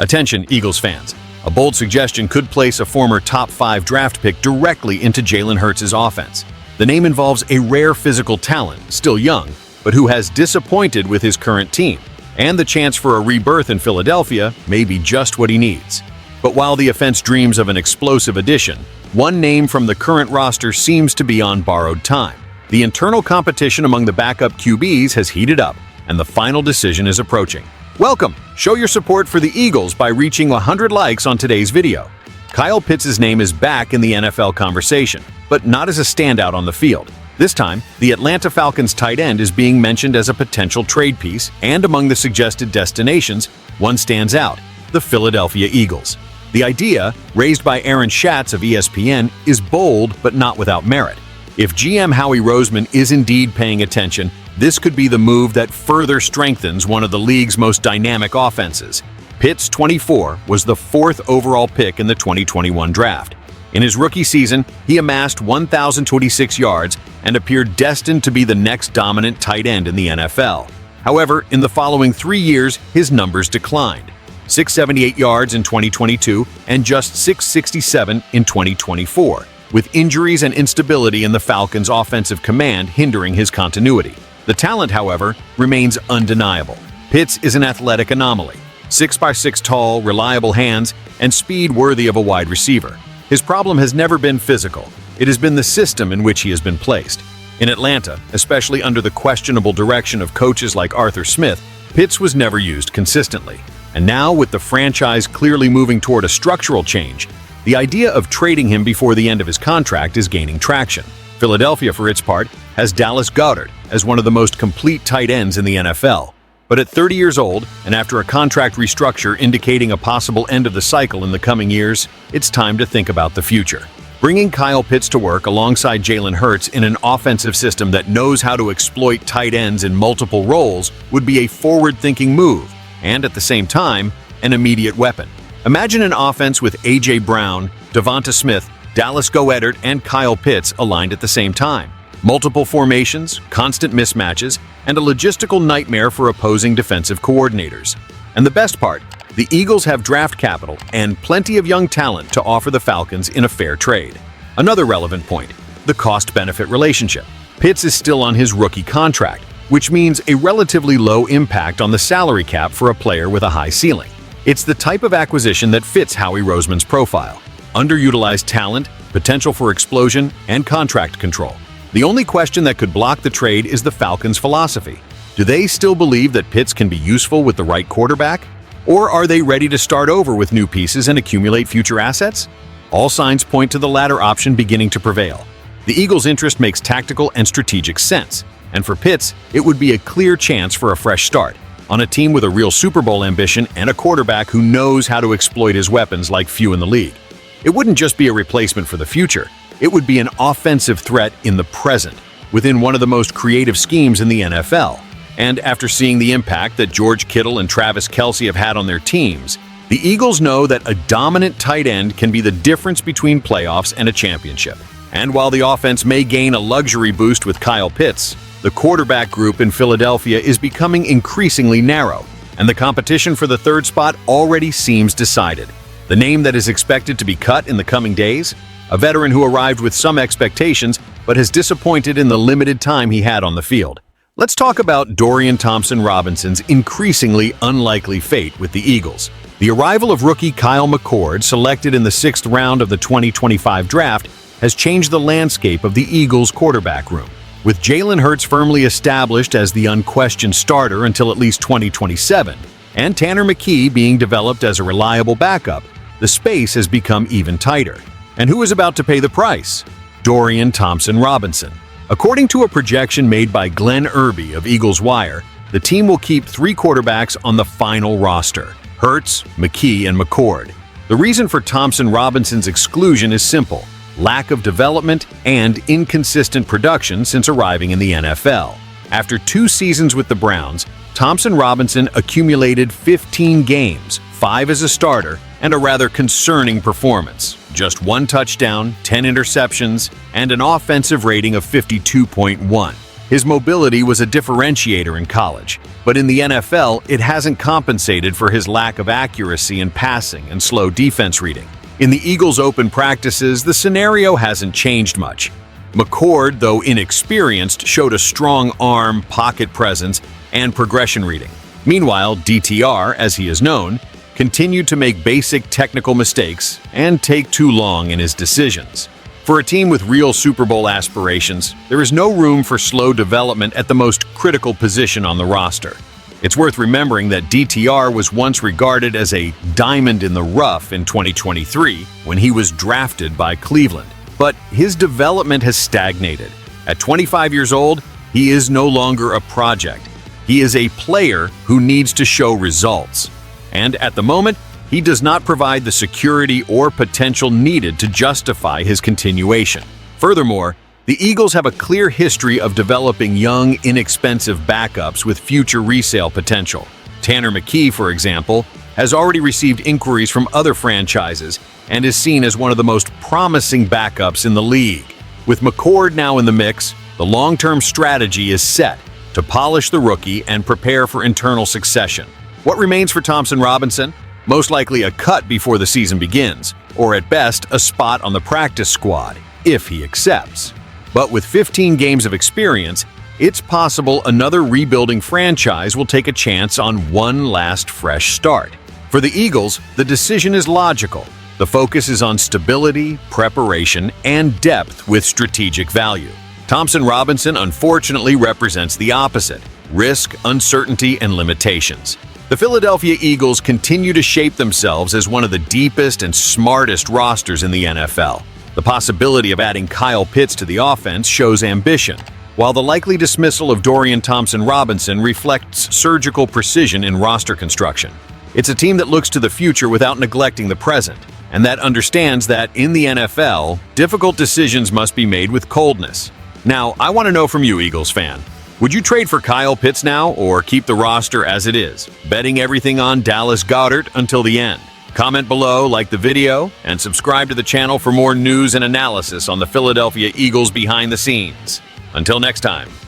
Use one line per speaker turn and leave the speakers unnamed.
Attention, Eagles fans. A bold suggestion could place a former top 5 draft pick directly into Jalen Hurts' offense. The name involves a rare physical talent, still young, but who has disappointed with his current team, and the chance for a rebirth in Philadelphia may be just what he needs. But while the offense dreams of an explosive addition, one name from the current roster seems to be on borrowed time. The internal competition among the backup QBs has heated up, and the final decision is approaching. Welcome! Show your support for the Eagles by reaching 100 likes on today's video. Kyle Pitts' name is back in the NFL conversation, but not as a standout on the field. This time, the Atlanta Falcons tight end is being mentioned as a potential trade piece, and among the suggested destinations, one stands out: the Philadelphia Eagles. The idea, raised by Aaron Schatz of ESPN, is bold but not without merit. If GM Howie Roseman is indeed paying attention, this could be the move that further strengthens one of the league's most dynamic offenses. Pitts, 24, was the 4th overall pick in the 2021 draft. In his rookie season, he amassed 1,026 yards and appeared destined to be the next dominant tight end in the NFL. However, in the following 3 years, his numbers declined: 678 yards in 2022 and just 667 in 2024, with injuries and instability in the Falcons' offensive command hindering his continuity. The talent, however, remains undeniable. Pitts is an athletic anomaly: 6'6" tall, reliable hands, and speed worthy of a wide receiver. His problem has never been physical. It has been the system in which he has been placed. In Atlanta, especially under the questionable direction of coaches like Arthur Smith, Pitts was never used consistently. And now, with the franchise clearly moving toward a structural change, the idea of trading him before the end of his contract is gaining traction. Philadelphia, for its part, has Dallas Goedert as one of the most complete tight ends in the NFL. But at 30 years old, and after a contract restructure indicating a possible end of the cycle in the coming years, it's time to think about the future. Bringing Kyle Pitts to work alongside Jalen Hurts in an offensive system that knows how to exploit tight ends in multiple roles would be a forward-thinking move, and at the same time, an immediate weapon. Imagine an offense with A.J. Brown, Devonta Smith, Dallas Goedert, and Kyle Pitts aligned at the same time. Multiple formations, constant mismatches, and a logistical nightmare for opposing defensive coordinators. And the best part, the Eagles have draft capital and plenty of young talent to offer the Falcons in a fair trade. Another relevant point: the cost-benefit relationship. Pitts is still on his rookie contract, which means a relatively low impact on the salary cap for a player with a high ceiling. It's the type of acquisition that fits Howie Roseman's profile: underutilized talent, potential for explosion, and contract control. The only question that could block the trade is the Falcons' philosophy. Do they still believe that Pitts can be useful with the right quarterback? Or are they ready to start over with new pieces and accumulate future assets? All signs point to the latter option beginning to prevail. The Eagles' interest makes tactical and strategic sense, and for Pitts, it would be a clear chance for a fresh start on a team with a real Super Bowl ambition and a quarterback who knows how to exploit his weapons like few in the league. It wouldn't just be a replacement for the future. It would be an offensive threat in the present, within one of the most creative schemes in the NFL. And after seeing the impact that George Kittle and Travis Kelce have had on their teams, the Eagles know that a dominant tight end can be the difference between playoffs and a championship. And while the offense may gain a luxury boost with Kyle Pitts, the quarterback group in Philadelphia is becoming increasingly narrow, and the competition for the third spot already seems decided. The name that is expected to be cut in the coming days? A veteran who arrived with some expectations but has disappointed in the limited time he had on the field. Let's talk about Dorian Thompson-Robinson's increasingly unlikely fate with the Eagles. The arrival of rookie Kyle McCord, selected in the 6th round of the 2025 draft, has changed the landscape of the Eagles' quarterback room. With Jalen Hurts firmly established as the unquestioned starter until at least 2027, and Tanner McKee being developed as a reliable backup, the space has become even tighter. And who is about to pay the price? Dorian Thompson-Robinson. According to a projection made by Glenn Irby of Eagles Wire, the team will keep 3 quarterbacks on the final roster: Hurts, McKee, and McCord. The reason for Thompson-Robinson's exclusion is simple: lack of development and inconsistent production since arriving in the NFL. After 2 seasons with the Browns, Thompson-Robinson accumulated 15 games, 5 as a starter, and a rather concerning performance. Just 1 touchdown, 10 interceptions, and an offensive rating of 52.1. His mobility was a differentiator in college, but in the NFL, it hasn't compensated for his lack of accuracy in passing and slow defense reading. In the Eagles' open practices, the scenario hasn't changed much. McCord, though inexperienced, showed a strong arm, pocket presence, and progression reading. Meanwhile, DTR, as he is known, continued to make basic technical mistakes and take too long in his decisions. For a team with real Super Bowl aspirations, there is no room for slow development at the most critical position on the roster. It's worth remembering that DTR was once regarded as a diamond in the rough in 2023 when he was drafted by Cleveland. But his development has stagnated. At 25 years old, he is no longer a project. He is a player who needs to show results. And at the moment, he does not provide the security or potential needed to justify his continuation. Furthermore, the Eagles have a clear history of developing young, inexpensive backups with future resale potential. Tanner McKee, for example, has already received inquiries from other franchises and is seen as one of the most promising backups in the league. With McCord now in the mix, the long-term strategy is set to polish the rookie and prepare for internal succession. What remains for Thompson Robinson? Most likely a cut before the season begins, or at best a spot on the practice squad, if he accepts. But with 15 games of experience, it's possible another rebuilding franchise will take a chance on one last fresh start. For the Eagles, the decision is logical. The focus is on stability, preparation, and depth with strategic value. Thompson Robinson unfortunately represents the opposite: risk, uncertainty, and limitations. The Philadelphia Eagles continue to shape themselves as one of the deepest and smartest rosters in the NFL. The possibility of adding Kyle Pitts to the offense shows ambition, while the likely dismissal of Dorian Thompson-Robinson reflects surgical precision in roster construction. It's a team that looks to the future without neglecting the present, and that understands that in the NFL, difficult decisions must be made with coldness. Now, I want to know from you, Eagles fan. Would you trade for Kyle Pitts now or keep the roster as it is, betting everything on Dallas Goedert until the end? Comment below, like the video, and subscribe to the channel for more news and analysis on the Philadelphia Eagles behind the scenes. Until next time.